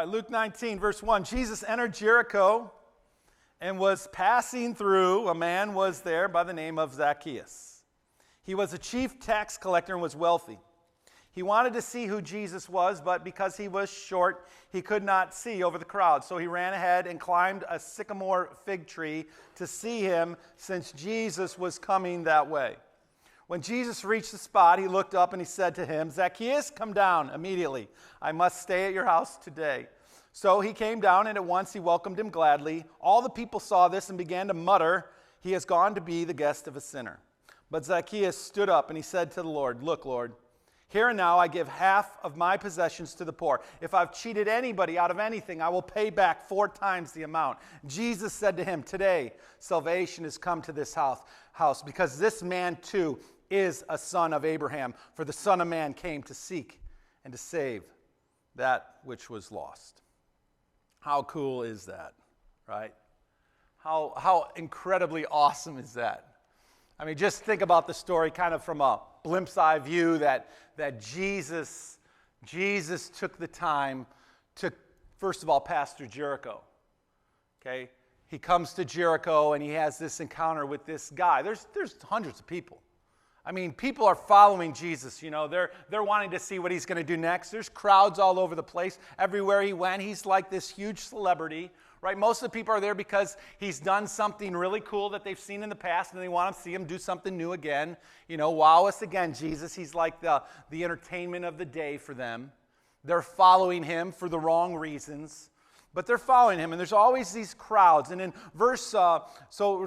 right, Luke 19, verse 1. Jesus entered Jericho and was passing through. A man was there by the name of Zacchaeus. He was a chief tax collector and was wealthy. He wanted to see who Jesus was, but because he was short, he could not see over the crowd. So he ran ahead and climbed a sycamore fig tree to see him, since Jesus was coming that way. When Jesus reached the spot, he looked up and he said to him, "Zacchaeus, come down immediately. I must stay at your house today." So he came down, and at once he welcomed him gladly. All the people saw this and began to mutter, "He has gone to be the guest of a sinner." But Zacchaeus stood up and he said to the Lord, "Look, Lord, here and now I give half of my possessions to the poor. If I've cheated anybody out of anything, I will pay back 4 times the amount." Jesus said to him, "Today salvation has come to this house, because this man too is a son of Abraham. For the Son of Man came to seek and to save that which was lost." How cool is that, right? How incredibly awesome is that? I mean, just think about the story kind of from a glimpse eye view that Jesus took the time to, first of all, pass through Jericho. Okay? He comes to Jericho and he has this encounter with this guy. There's hundreds of people. I mean, people are following Jesus, you know. They're wanting to see what he's going to do next. There's crowds all over the place. Everywhere he went, he's like this huge celebrity, right? Most of the people are there because he's done something really cool that they've seen in the past, and they want to see him do something new again. You know, wow us again, Jesus. He's like the entertainment of the day for them. They're following him for the wrong reasons, but they're following him, and there's always these crowds. And in verse, so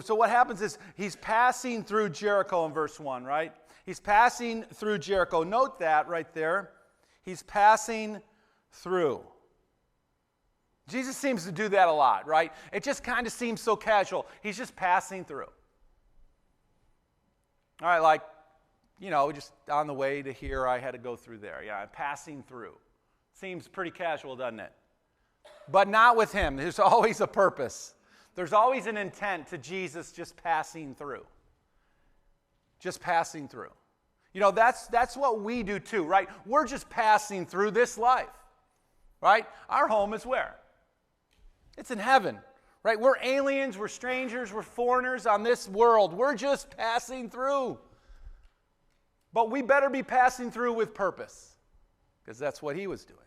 what happens is he's passing through Jericho in verse 1, right? He's passing through Jericho. Note that right there. He's passing through. Jesus seems to do that a lot, right? It just kind of seems so casual. He's just passing through. All right, like, you know, just on the way to here, I had to go through there. Yeah, I'm passing through. Seems pretty casual, doesn't it? But not with him. There's always a purpose. There's always an intent to Jesus just passing through. Just passing through. You know, that's what we do too, right? We're just passing through this life, right? Our home is where? It's in heaven, right? We're aliens, we're strangers, we're foreigners on this world. We're just passing through. But we better be passing through with purpose, because that's what he was doing.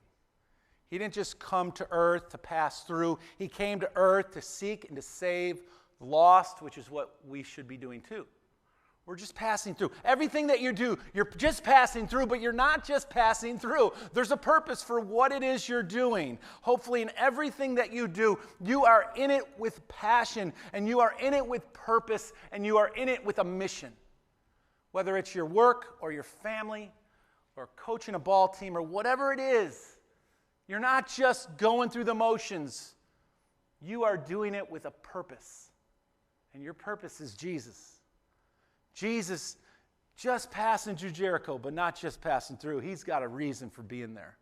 He didn't just come to earth to pass through. He came to earth to seek and to save the lost, which is what we should be doing too. We're just passing through. Everything that you do, you're just passing through, but you're not just passing through. There's a purpose for what it is you're doing. Hopefully in everything that you do, you are in it with passion, and you are in it with purpose, and you are in it with a mission. Whether it's your work or your family or coaching a ball team or whatever it is, you're not just going through the motions. You are doing it with a purpose. And your purpose is Jesus. Jesus just passing through Jericho, but not just passing through. He's got a reason for being there,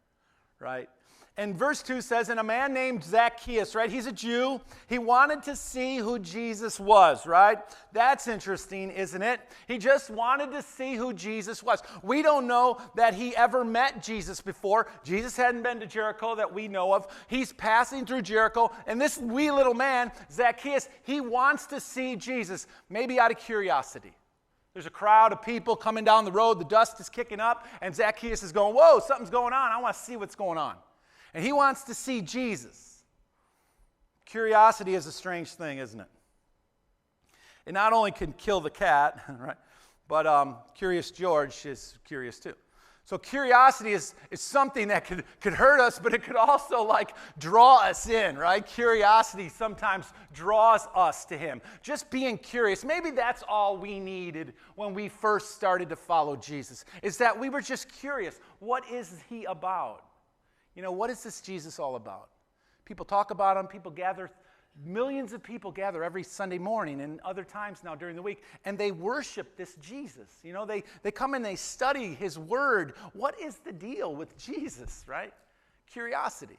right? And verse 2 says, and a man named Zacchaeus, right? He's a Jew. He wanted to see who Jesus was, right? That's interesting, isn't it? He just wanted to see who Jesus was. We don't know that he ever met Jesus before. Jesus hadn't been to Jericho that we know of. He's passing through Jericho, and this wee little man, Zacchaeus, he wants to see Jesus, maybe out of curiosity. There's a crowd of people coming down the road. The dust is kicking up, and Zacchaeus is going, whoa, something's going on. I want to see what's going on. And he wants to see Jesus. Curiosity is a strange thing, isn't it? It not only can kill the cat, right, but Curious George is curious too. So curiosity is something that could hurt us, but it could also like draw us in, right? Curiosity sometimes draws us to him. Just being curious. Maybe that's all we needed when we first started to follow Jesus, is that we were just curious. What is he about? You know, what is this Jesus all about? People talk about him, people gather, millions of people gather every Sunday morning and other times now during the week, and they worship this Jesus. You know, they come and they study his word. What is the deal with Jesus, right? Curiosity.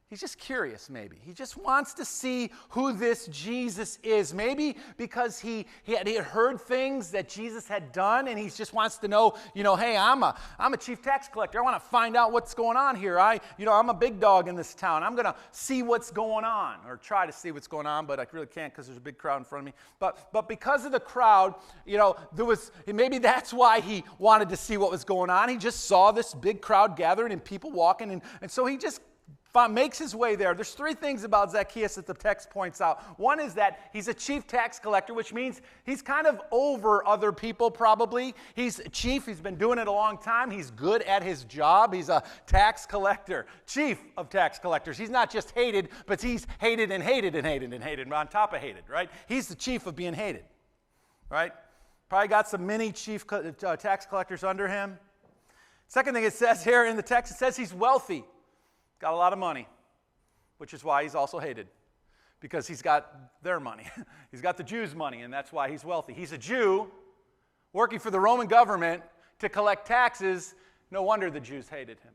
He's just curious, maybe. He just wants to see who this Jesus is. Maybe because he had heard things that Jesus had done, and he just wants to know, hey, I'm a chief tax collector. I want to find out what's going on here. I'm a big dog in this town. I'm going to see what's going on, or try to see what's going on, but I really can't because there's a big crowd in front of me. But because of the crowd, maybe that's why he wanted to see what was going on. He just saw this big crowd gathering and people walking, and so he just makes his way there. There's three things about Zacchaeus that the text points out. One is that he's a chief tax collector, which means he's kind of over other people probably. He's a chief. He's been doing it a long time. He's good at his job. He's a tax collector, chief of tax collectors. He's not just hated, but he's hated and hated and hated and hated on top of hated, right? He's the chief of being hated, right? Probably got some mini chief tax collectors under him. Second thing it says here in the text, it says he's wealthy. Got a lot of money, which is why he's also hated, because he's got their money. He's got the Jews' money, and that's why he's wealthy. He's a Jew working for the Roman government to collect taxes. No wonder the Jews hated him.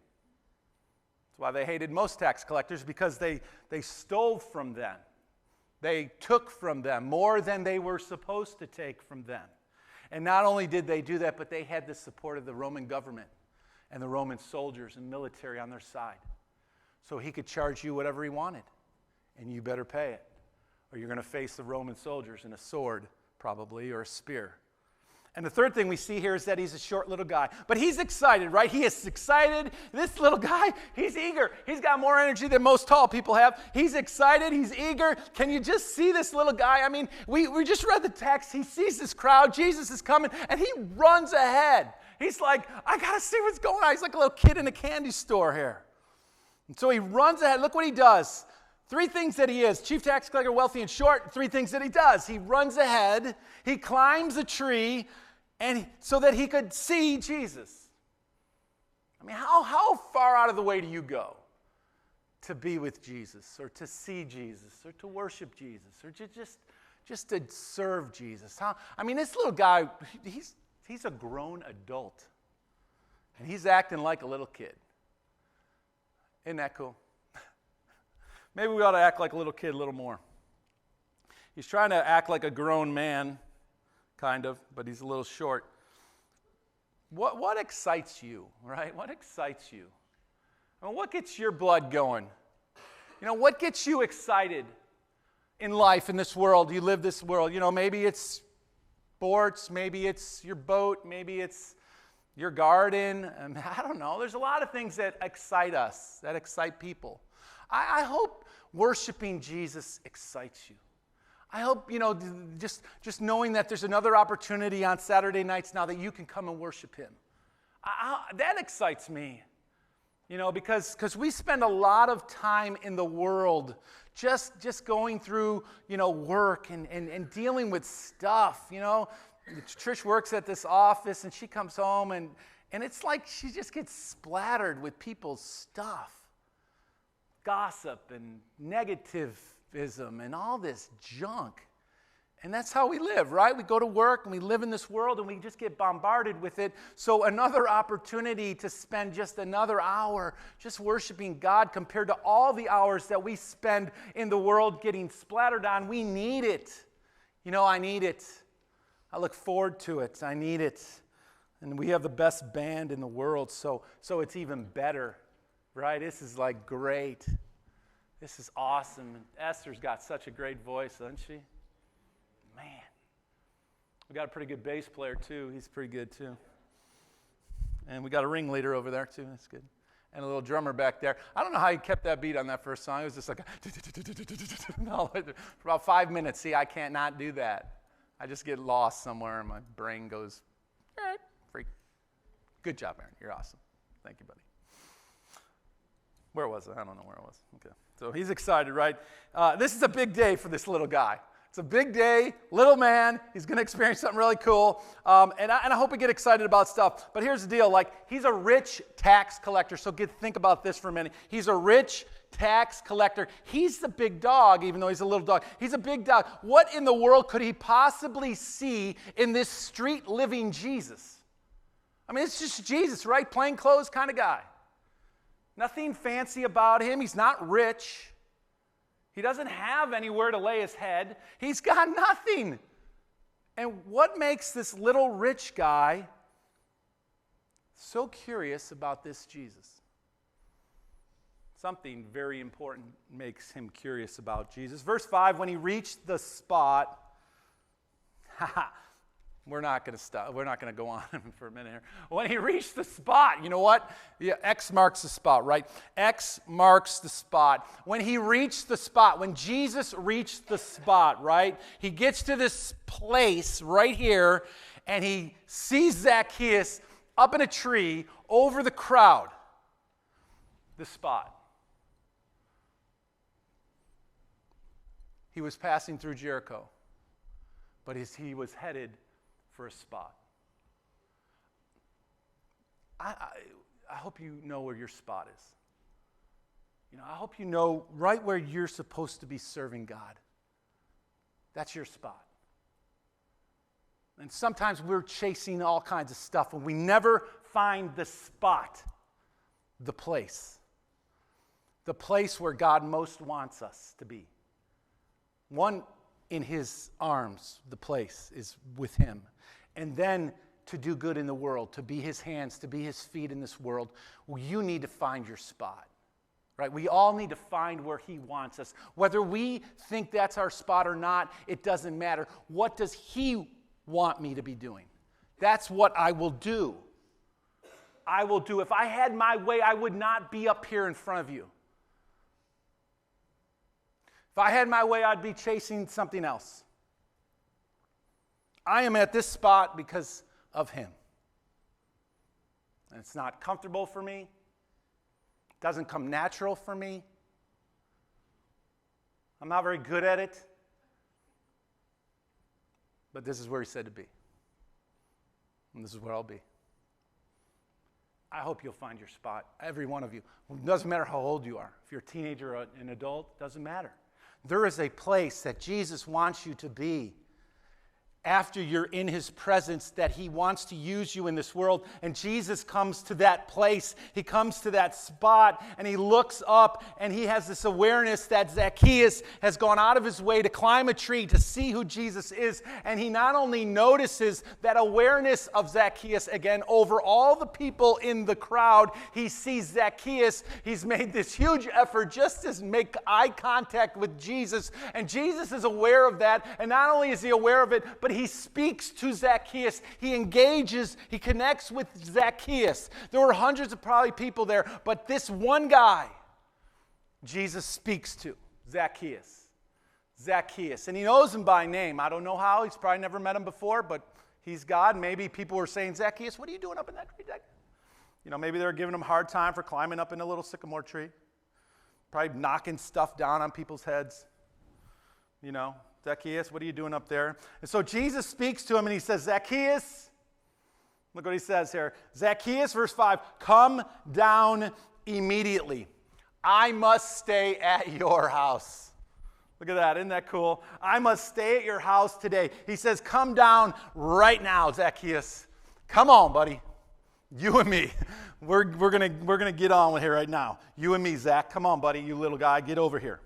That's why they hated most tax collectors, because they stole from them. They took from them more than they were supposed to take from them. And not only did they do that, but they had the support of the Roman government and the Roman soldiers and military on their side. So he could charge you whatever he wanted, and you better pay it, or you're going to face the Roman soldiers and a sword, probably, or a spear. And the third thing we see here is that he's a short little guy. But he's excited, right? He is excited. This little guy, he's eager. He's got more energy than most tall people have. He's excited. He's eager. Can you just see this little guy? I mean, we just read the text. He sees this crowd. Jesus is coming, and he runs ahead. He's like, I got to see what's going on. He's like a little kid in a candy store here. And so he runs ahead. Look what he does. Three things that he is: chief tax collector, wealthy, and short. Three things that he does. He runs ahead. He climbs a tree, and so that he could see Jesus. I mean, how far out of the way do you go to be with Jesus, or to see Jesus, or to worship Jesus, or just to serve Jesus? I mean, this little guy, he's a grown adult, and he's acting like a little kid. Isn't that cool? Maybe we ought to act like a little kid a little more. He's trying to act like a grown man, kind of, but he's a little short. What excites you, right? What excites you? I mean, what gets your blood going? What gets you excited in life, in this world? You live this world. Maybe it's sports, maybe it's your boat, maybe it's your garden. I don't know. There's a lot of things that excite us, that excite people. I hope worshiping Jesus excites you. I hope, just knowing that there's another opportunity on Saturday nights now that you can come and worship him. That excites me, because we spend a lot of time in the world just going through, work and dealing with stuff, Trish works at this office, and she comes home, and it's like she just gets splattered with people's stuff. Gossip and negativism and all this junk. And that's how we live, right? We go to work, and we live in this world, and we just get bombarded with it. So another opportunity to spend just another hour just worshiping God compared to all the hours that we spend in the world getting splattered on, we need it. I need it. I look forward to it. I need it. And we have the best band in the world, so it's even better, right? This is like great. This is awesome. And Esther's got such a great voice, doesn't she? Man. We got a pretty good bass player, too. He's pretty good, too. And we got a ringleader over there, too. That's good. And a little drummer back there. I don't know how he kept that beat on that first song. It was just like for about 5 minutes. See, I can't not do that. I just get lost somewhere, and my brain goes, freak. Good job, Aaron. You're awesome. Thank you, buddy. Where was I? I don't know where I was. Okay. So he's excited, right? This is a big day for this little guy. It's a big day, little man. He's going to experience something really cool. And I hope we get excited about stuff. But here's the deal. He's a rich tax collector. So think about this for a minute. He's a rich tax collector. He's the big dog, even though he's a little dog. He's a big dog. What in the world could he possibly see in this street-living Jesus? I mean, it's just Jesus, right? Plain clothes kind of guy. Nothing fancy about him. He's not rich. He doesn't have anywhere to lay his head. He's got nothing. And what makes this little rich guy so curious about this Jesus? Something very important makes him curious about Jesus. Verse 5, when he reached the spot, we're not going to stop. We're not going to go on for a minute here. When he reached the spot, you know what? Yeah, X marks the spot, right? X marks the spot. When he reached the spot, when Jesus reached the spot, right? He gets to this place right here, and he sees Zacchaeus up in a tree over the crowd. The spot. He was passing through Jericho, but he was headed for a spot. I hope you know where your spot is. I hope you know right where you're supposed to be serving God. That's your spot. And sometimes we're chasing all kinds of stuff and we never find the spot, the place where God most wants us to be. One, in his arms, the place is with him. And then to do good in the world, to be his hands, to be his feet in this world, you need to find your spot. Right? We all need to find where he wants us. Whether we think that's our spot or not, it doesn't matter. What does he want me to be doing? That's what I will do. I will do. If I had my way, I would not be up here in front of you. If I had my way, I'd be chasing something else. I am at this spot because of him. And it's not comfortable for me. It doesn't come natural for me. I'm not very good at it. But this is where he said to be. And this is where I'll be. I hope you'll find your spot, every one of you. It doesn't matter how old you are. If you're a teenager or an adult, it doesn't matter. There is a place that Jesus wants you to be after you're in his presence, that he wants to use you in this world. And Jesus comes to that place. He comes to that spot, and he looks up, and he has this awareness that Zacchaeus has gone out of his way to climb a tree to see who Jesus is. And he not only notices that awareness of Zacchaeus again over all the people in the crowd, he sees Zacchaeus. He's made this huge effort just to make eye contact with Jesus. And Jesus is aware of that. And not only is he aware of it, but he speaks to Zacchaeus. He engages, he connects with Zacchaeus. There were hundreds of probably people there, but this one guy, Jesus speaks to, Zacchaeus. Zacchaeus. And he knows him by name. I don't know how. He's probably never met him before, but he's God. Maybe people were saying, Zacchaeus, what are you doing up in that tree? Maybe they were giving him a hard time for climbing up in a little sycamore tree. Probably knocking stuff down on people's heads. Zacchaeus, what are you doing up there? And so Jesus speaks to him and he says, Zacchaeus, look what he says here. Zacchaeus, verse 5, come down immediately. I must stay at your house. Look at that. Isn't that cool? I must stay at your house today. He says, come down right now, Zacchaeus. Come on, buddy. You and me. We're gonna get on with here right now. You and me, Zach. Come on, buddy, you little guy. Get over here.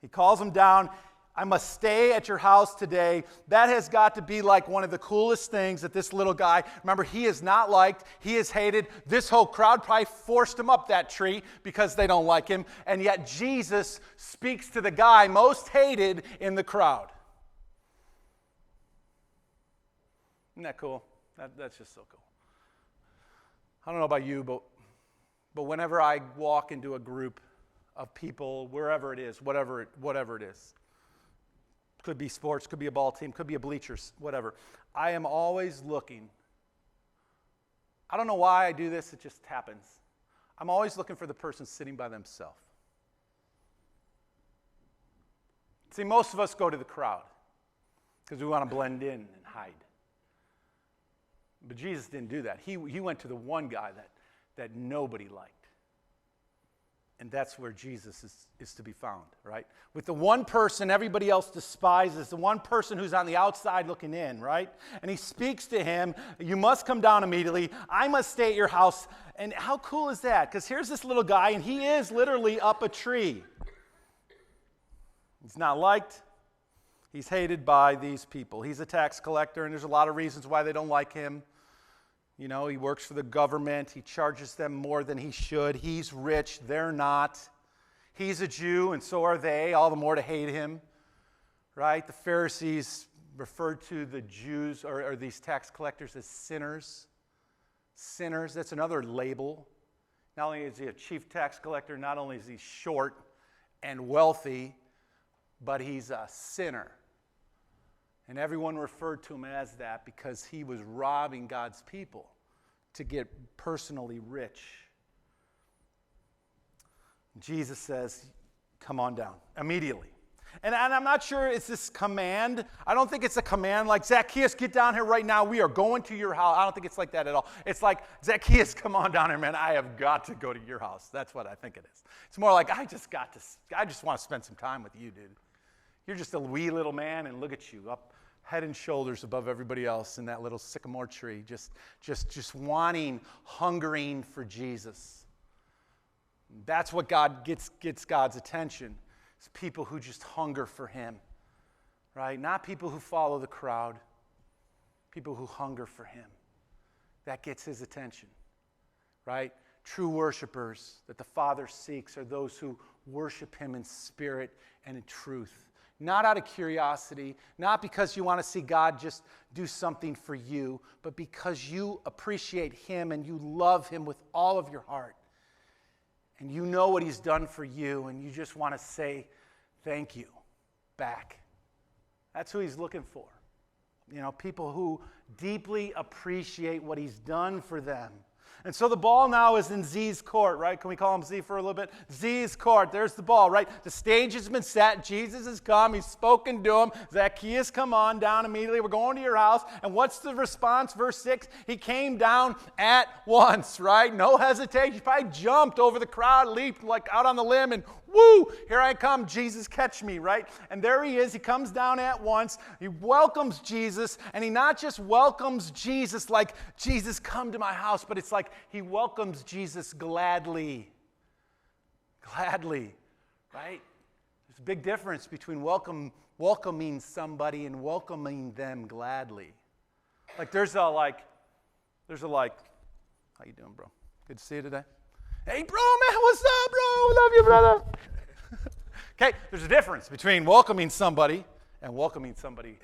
He calls him down. I must stay at your house today. That has got to be like one of the coolest things that this little guy, remember, he is not liked. He is hated. This whole crowd probably forced him up that tree because they don't like him. And yet Jesus speaks to the guy most hated in the crowd. Isn't that cool? That's just so cool. I don't know about you, but whenever I walk into a group of people, wherever it is, whatever it is, could be sports, could be a ball team, could be a bleachers, whatever. I am always looking. I don't know why I do this, it just happens. I'm always looking for the person sitting by themselves. See, most of us go to the crowd because we want to blend in and hide. But Jesus didn't do that. He went to the one guy that nobody liked. And that's where Jesus is to be found, right? With the one person everybody else despises, the one person who's on the outside looking in, right? And he speaks to him, you must come down immediately. I must stay at your house. And how cool is that? Because here's this little guy, and he is literally up a tree. He's not liked. He's hated by these people. He's a tax collector, and there's a lot of reasons why they don't like him. You know, he works for the government. He charges them more than he should. He's rich. They're not. He's a Jew, and so are they, all the more to hate him, right? The Pharisees referred to the Jews or these tax collectors as sinners. Sinners, that's another label. Not only is he a chief tax collector, not only is he short and wealthy, but he's a sinner. And everyone referred to him as that because he was robbing God's people to get personally rich. Jesus says, come on down immediately. And I'm not sure it's this command. I don't think it's a command like, Zacchaeus, get down here right now. We are going to your house. I don't think it's like that at all. It's like, Zacchaeus, come on down here, man. I have got to go to your house. That's what I think it is. It's more like, I just want to spend some time with you, dude. You're just a wee little man, and look at you, up head and shoulders above everybody else in that little sycamore tree, just wanting, hungering for Jesus. That's what God gets God's attention. It's people who just hunger for him, right? Not people who follow the crowd, people who hunger for him. That gets his attention, right? True worshipers that the Father seeks are those who worship him in spirit and in truth. Not out of curiosity, not because you want to see God just do something for you, but because you appreciate him and you love him with all of your heart. And you know what he's done for you, and you just want to say thank you back. That's who he's looking for. You know, people who deeply appreciate what he's done for them. And so the ball now is in Z's court, right? Can we call him Z for a little bit? Z's court. There's the ball, right? The stage has been set. Jesus has come. He's spoken to him. Zacchaeus, come on down immediately. We're going to your house. And what's the response? Verse 6, he came down at once, right? No hesitation. He probably jumped over the crowd, leaped like out on the limb, and woo, here I come, Jesus, catch me, right? And there he is. He comes down at once. He welcomes Jesus, and he not just welcomes Jesus like, Jesus, come to my house, but it's like he welcomes Jesus gladly. Gladly, right? There's a big difference between welcoming somebody and welcoming them gladly. Like there's a how you doing, bro? Good to see you today. Hey, bro, man, what's up, bro? Love you, brother. Okay, there's a difference between welcoming somebody and welcoming somebody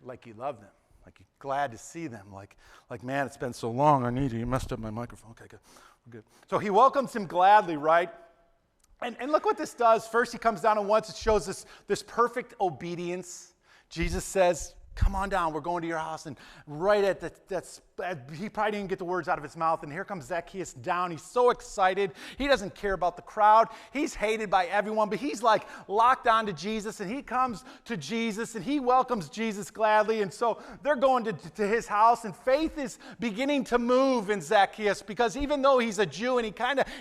like you love them, like you're glad to see them, like man, it's been so long, I need you. You messed up my microphone. Okay, good. We're good. So he welcomes him gladly, right? And look what this does. First, he comes down at once. It shows this perfect obedience. Jesus says, come on down, we're going to your house. And right at he probably didn't get the words out of his mouth. And here comes Zacchaeus down. He's so excited. He doesn't care about the crowd. He's hated by everyone, but he's like locked on to Jesus. And he comes to Jesus and he welcomes Jesus gladly. And so they're going to his house. And faith is beginning to move in Zacchaeus because even though he's a Jew and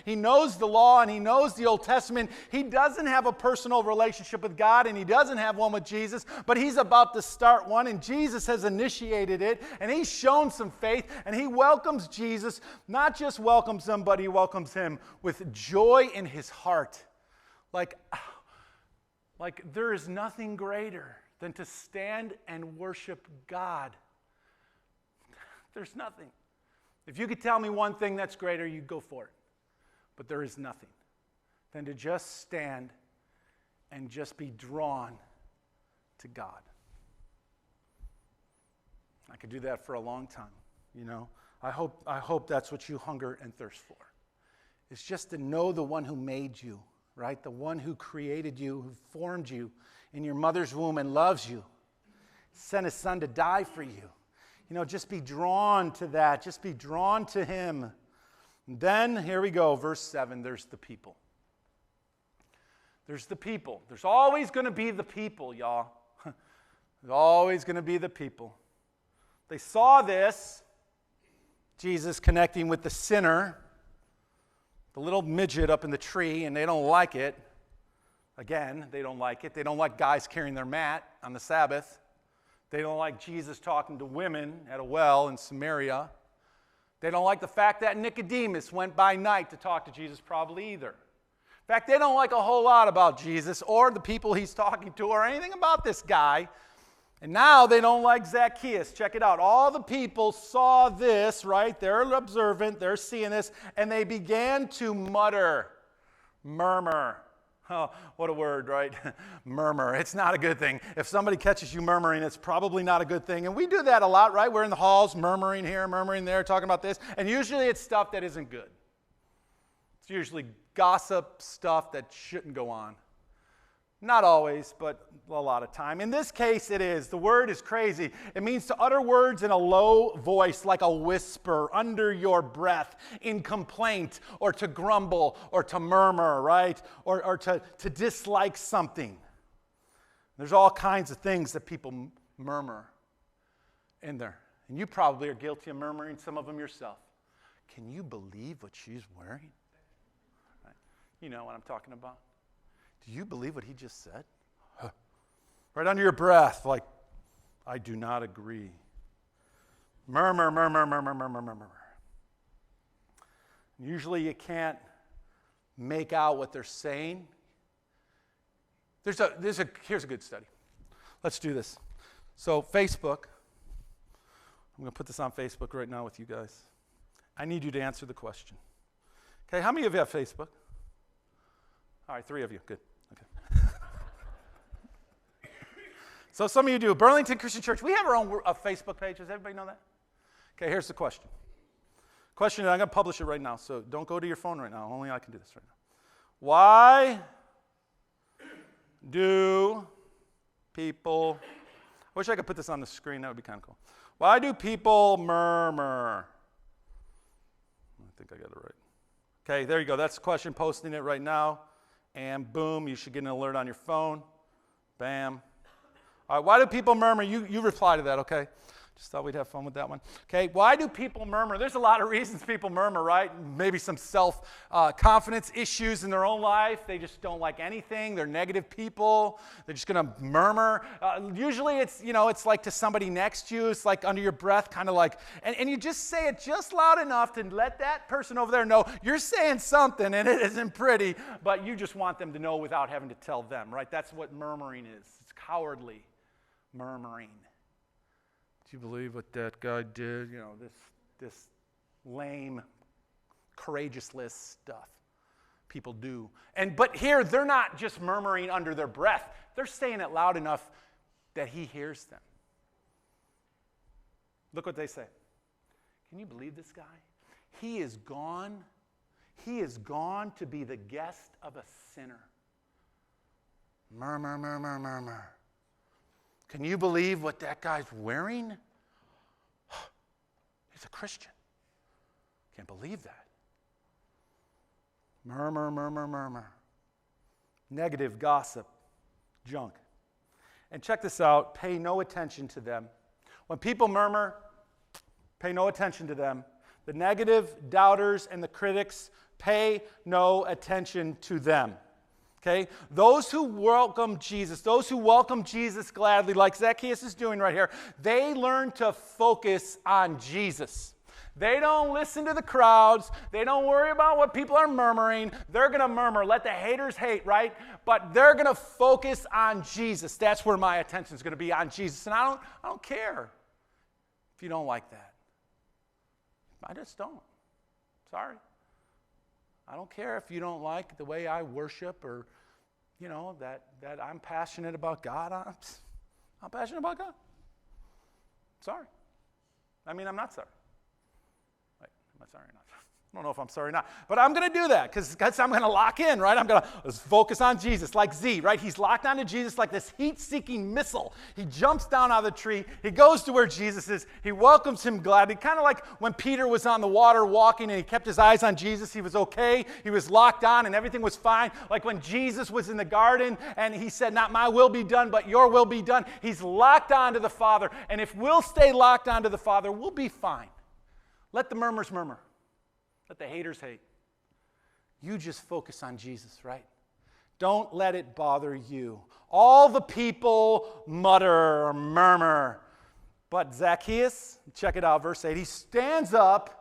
he knows the law and he knows the Old Testament, he doesn't have a personal relationship with God and he doesn't have one with Jesus, but he's about to start one. And Jesus has initiated it, and he's shown some faith, and he welcomes Jesus, not just welcomes him, but he welcomes him with joy in his heart. Like there is nothing greater than to stand and worship God. There's nothing. If you could tell me one thing that's greater, you'd go for it. But there is nothing than to just stand and just be drawn to God. I could do that for a long time, you know. I hope that's what you hunger and thirst for. It's just to know the one who made you, right? The one who created you, who formed you in your mother's womb and loves you. Sent his son to die for you. You know, just be drawn to that. Just be drawn to him. And then, here we go, verse 7, there's the people. There's the people. There's always going to be the people, y'all. There's always going to be the people. They saw this, Jesus connecting with the sinner. the little midget up in the tree, and they don't like it. Again, they don't like it. They don't like guys carrying their mat on the Sabbath. They don't like Jesus talking to women at a well in Samaria. They don't like the fact that Nicodemus went by night to talk to Jesus probably either. In fact, they don't like a whole lot about Jesus or the people he's talking to or anything about this guy. And now they don't like Zacchaeus. Check it out. All the people saw this, right? They're observant. They're seeing this. And they began to mutter, murmur. Oh, what a word, right? Murmur. It's not a good thing. If somebody catches you murmuring, it's probably not a good thing. And we do that a lot, right? We're in the halls murmuring here, murmuring there, talking about this. And usually it's stuff that isn't good. It's usually gossip stuff that shouldn't go on. Not always, but a lot of time. In this case, it is. The word is crazy. It means to utter words in a low voice, like a whisper, under your breath, in complaint, or to grumble, or to murmur, right? Or to dislike something. There's all kinds of things that people murmur in there. And you probably are guilty of murmuring some of them yourself. Can you believe what she's wearing? Right? You know what I'm talking about. Do you believe what he just said? Huh. Right under your breath, like, I do not agree. Murmur, murmur, murmur, murmur, murmur. Usually you can't make out what they're saying. Here's a good study. Let's do this. So Facebook, I'm going to put this on Facebook right now with you guys. I need you to answer the question. Okay, how many of you have Facebook? All right, 3 of you. Good. Okay. So some of you do. Burlington Christian Church, we have our own Facebook page. Does everybody know that? Okay, here's the question. Question, I'm going to publish it right now, so don't go to your phone right now. Only I can do this right now. Why do people, I wish I could put this on the screen. That would be kind of cool. Why do people murmur? I think I got it right. Okay, there you go. That's the question. Posting it right now. And boom, you should get an alert on your phone. Bam. All right, why do people murmur? You reply to that, okay? Just thought we'd have fun with that one. Okay, why do people murmur? There's a lot of reasons people murmur, right? Maybe some self-confidence issues in their own life. They just don't like anything. They're negative people. They're just going to murmur. Usually it's like to somebody next to you. It's like under your breath, kind of like, and you just say it just loud enough to let that person over there know you're saying something and it isn't pretty, but you just want them to know without having to tell them, right? That's what murmuring is. It's cowardly murmuring. Do you believe what that guy did? You know, this lame, courageousless stuff people do. But here, they're not just murmuring under their breath. They're saying it loud enough that he hears them. Look what they say. Can you believe this guy? He is gone. He is gone to be the guest of a sinner. Murmur, murmur, murmur. Can you believe what that guy's wearing? He's a Christian. Can't believe that. Murmur, murmur, murmur. Negative gossip, junk. And check this out. Pay no attention to them. When people murmur, pay no attention to them. The negative doubters and the critics, pay no attention to them. Okay? Those who welcome Jesus gladly, like Zacchaeus is doing right here, they learn to focus on Jesus. They don't listen to the crowds. They don't worry about what people are murmuring. They're going to murmur. Let the haters hate, right? But they're going to focus on Jesus. That's where my attention is going to be, on Jesus. And I don't care if you don't like that. I just don't. Sorry. I don't care if you don't like the way I worship or, that I'm passionate about God. I'm passionate about God. Sorry. I mean, I'm not sorry. Wait, am I sorry or not? I don't know if I'm sorry or not. But I'm going to do that because I'm going to lock in, right? I'm going to focus on Jesus like Z, right? He's locked onto Jesus like this heat-seeking missile. He jumps down out of the tree. He goes to where Jesus is. He welcomes him gladly. Kind of like when Peter was on the water walking and he kept his eyes on Jesus. He was okay. He was locked on and everything was fine. Like when Jesus was in the garden and he said, not my will be done, but your will be done. He's locked onto the Father. And if we'll stay locked onto the Father, we'll be fine. Let the murmurs murmur. Let the haters hate. You just focus on Jesus, right? Don't let it bother you. All the people mutter or murmur. But Zacchaeus, check it out, verse 8, he stands up.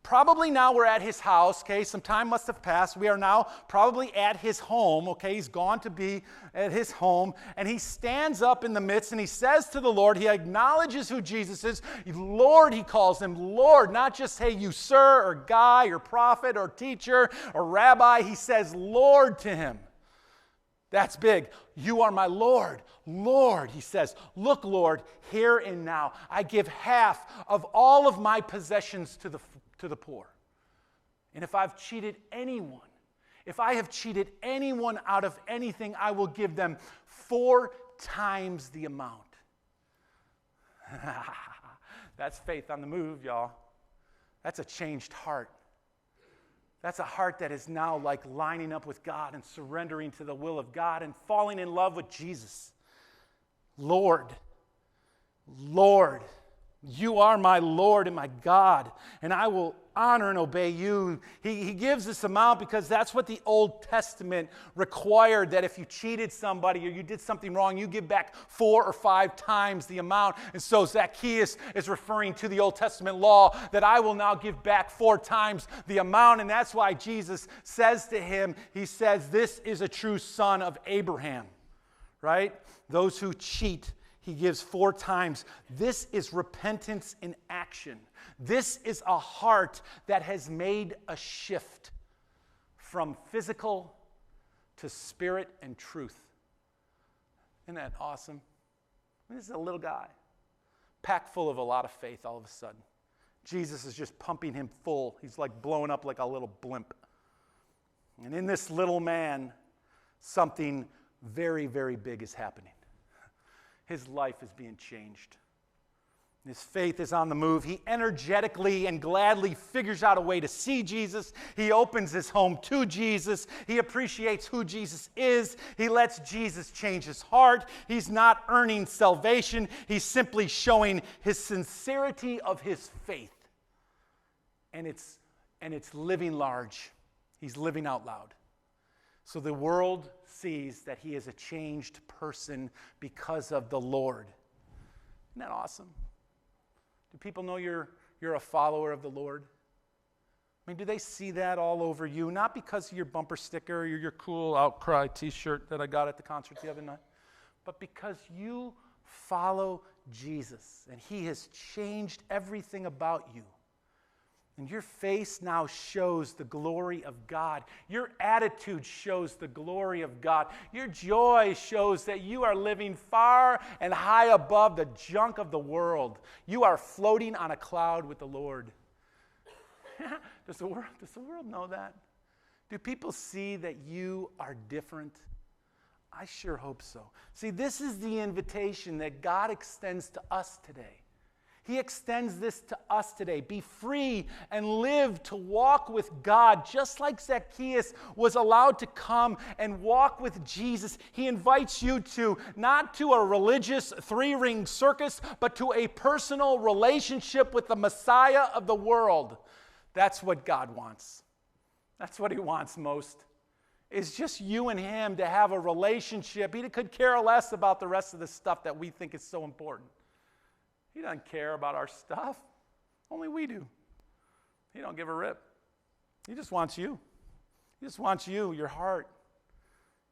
Probably now we're at his house, okay? Some time must have passed. We are now probably at his home, okay? He's gone to be at his home. And he stands up in the midst and he says to the Lord, he acknowledges who Jesus is. Lord, he calls him Lord, not just, hey, you sir, or guy, or prophet, or teacher, or rabbi. He says Lord to him. That's big. You are my Lord. Lord, he says, look, Lord, here and now, I give half of all of my possessions to the poor. And if I've cheated anyone, if I have cheated anyone out of anything, I will give them 4 times the amount. That's faith on the move, y'all. That's a changed heart. That's a heart that is now like lining up with God and surrendering to the will of God and falling in love with Jesus. Lord, Lord, you are my Lord and my God, and I will honor and obey you. He gives this amount because that's what the Old Testament required, that if you cheated somebody or you did something wrong, you give back 4 or 5 times the amount. And so Zacchaeus is referring to the Old Testament law that I will now give back 4 times the amount. And that's why Jesus says to him, he says, this is a true son of Abraham, right? Those who cheat, he gives 4 times. This is repentance in action. This is a heart that has made a shift from physical to spirit and truth. Isn't that awesome? This is a little guy, packed full of a lot of faith all of a sudden. Jesus is just pumping him full. He's like blowing up like a little blimp. And in this little man, something very, very big is happening. His life is being changed. His faith is on the move. He energetically and gladly figures out a way to see Jesus. He opens his home to Jesus. He appreciates who Jesus is. He lets Jesus change his heart. He's not earning salvation. He's simply showing his sincerity of his faith. And it's living large. He's living out loud. So the world sees that he is a changed person because of the Lord. Isn't that awesome? Do people know you're a follower of the Lord? I mean, do they see that all over you? Not because of your bumper sticker or your cool Outcry t-shirt that I got at the concert the other night, but because you follow Jesus and he has changed everything about you. And your face now shows the glory of God. Your attitude shows the glory of God. Your joy shows that you are living far and high above the junk of the world. You are floating on a cloud with the Lord. Does the world know that? Do people see that you are different? I sure hope so. See, this is the invitation that God extends to us today. He extends this to us today. Be free and live to walk with God, just like Zacchaeus was allowed to come and walk with Jesus. He invites you to, not to a religious 3-ring circus, but to a personal relationship with the Messiah of the world. That's what God wants. That's what he wants most. It's just you and him to have a relationship. He could care less about the rest of the stuff that we think is so important. He doesn't care about our stuff. Only we do. He don't give a rip. He just wants you. He just wants you, your heart.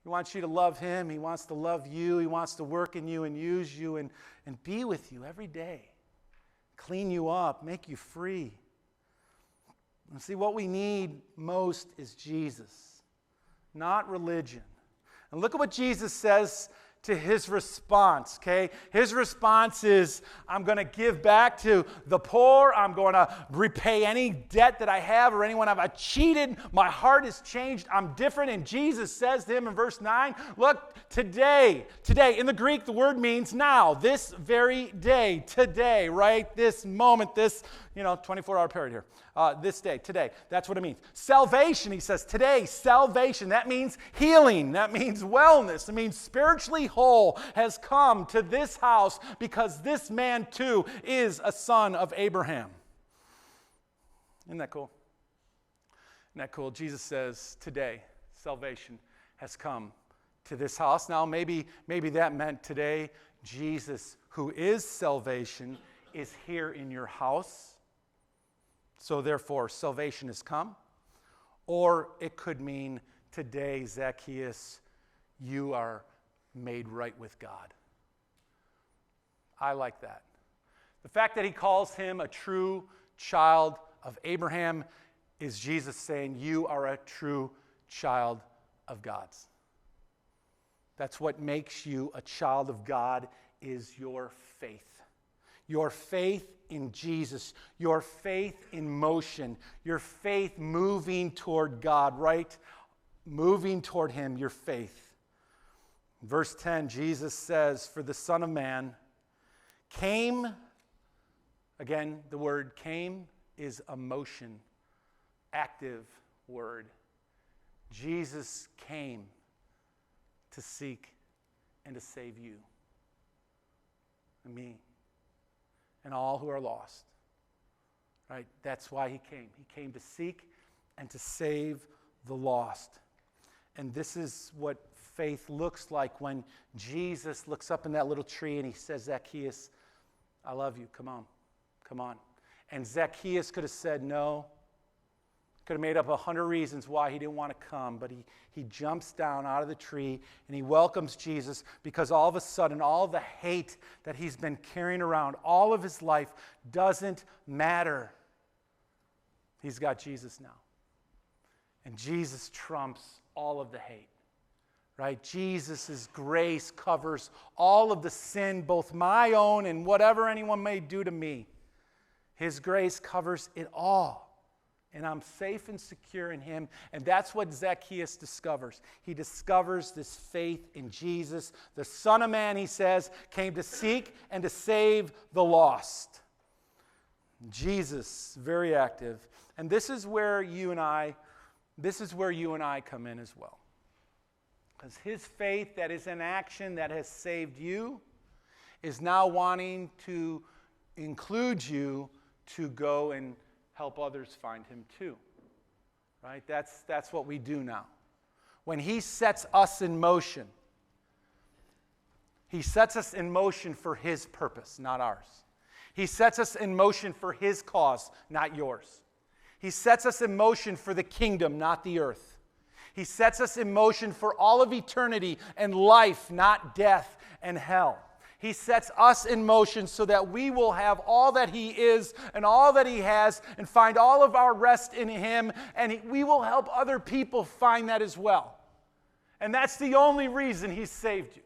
He wants you to love him. He wants to love you. He wants to work in you and use you and be with you every day. Clean you up, make you free. And see, what we need most is Jesus, not religion. And look at what Jesus says to his response, okay? His response is, I'm going to give back to the poor. I'm going to repay any debt that I have or anyone I've cheated. My heart is changed. I'm different. And Jesus says to him in verse 9, look, today, in the Greek, the word means now, this very day, today, right? This moment, this, 24-hour period here. This day, today. That's what it means. Salvation, he says, today, salvation. That means healing. That means wellness. It means spiritually whole has come to this house because this man too is a son of Abraham. Isn't that cool? that cool? Jesus says, today, salvation has come to this house. Now, maybe that meant today, Jesus, who is salvation, is here in your house. So therefore, salvation has come. Or it could mean, today, Zacchaeus, you are made right with God. I like that. The fact that he calls him a true child of Abraham is Jesus saying, you are a true child of God's. That's what makes you a child of God, is your faith. Your faith in Jesus, your faith in motion, your faith moving toward God, right? Moving toward him, your faith. Verse 10, Jesus says, for the Son of Man came, again, the word came is a motion, active word. Jesus came to seek and to save you and me and all who are lost. Right? That's why he came. He came to seek and to save the lost. And this is what faith looks like when Jesus looks up in that little tree and he says, Zacchaeus, I love you. Come on. Come on. And Zacchaeus could have said no. Could have made up 100 reasons why he didn't want to come, but he jumps down out of the tree and he welcomes Jesus, because all of a sudden, all the hate that he's been carrying around all of his life doesn't matter. He's got Jesus now. And Jesus trumps all of the hate. Right? Jesus' grace covers all of the sin, both my own and whatever anyone may do to me. His grace covers it all. And I'm safe and secure in him. And that's what Zacchaeus discovers. He discovers this faith in Jesus. The Son of Man, he says, came to seek and to save the lost. Jesus, very active. And this is where you and I come in as well. Because his faith that is in action, that has saved you, is now wanting to include you to go and help others find him too. Right? That's what we do now. When he sets us in motion, he sets us in motion for his purpose, not ours. He sets us in motion for his cause, not yours. He sets us in motion for the kingdom, not the earth. He sets us in motion for all of eternity and life, not death and hell. He sets us in motion so that we will have all that he is and all that he has and find all of our rest in him, and we will help other people find that as well. And that's the only reason he saved you.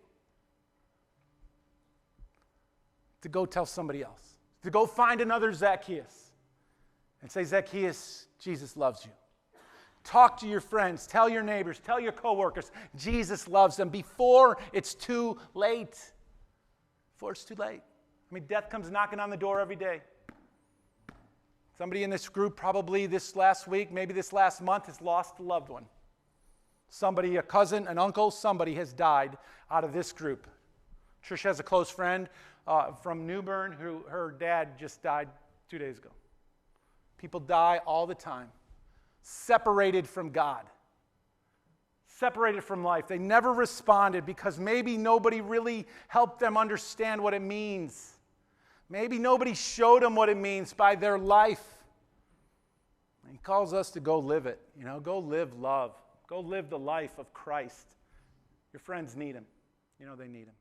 To go tell somebody else. To go find another Zacchaeus and say, Zacchaeus, Jesus loves you. Talk to your friends, tell your neighbors, tell your coworkers, Jesus loves them before it's too late. Before it's too late. I mean, death comes knocking on the door every day. Somebody in this group probably this last week, maybe this last month, has lost a loved one. Somebody, a cousin, an uncle, somebody has died out of this group. Trish has a close friend from New Bern who her dad just died 2 days ago. People die all the time. Separated from God. Separated from life. They never responded because maybe nobody really helped them understand what it means. Maybe nobody showed them what it means by their life. He calls us to go live it. Go live love. Go live the life of Christ. Your friends need him. They need him.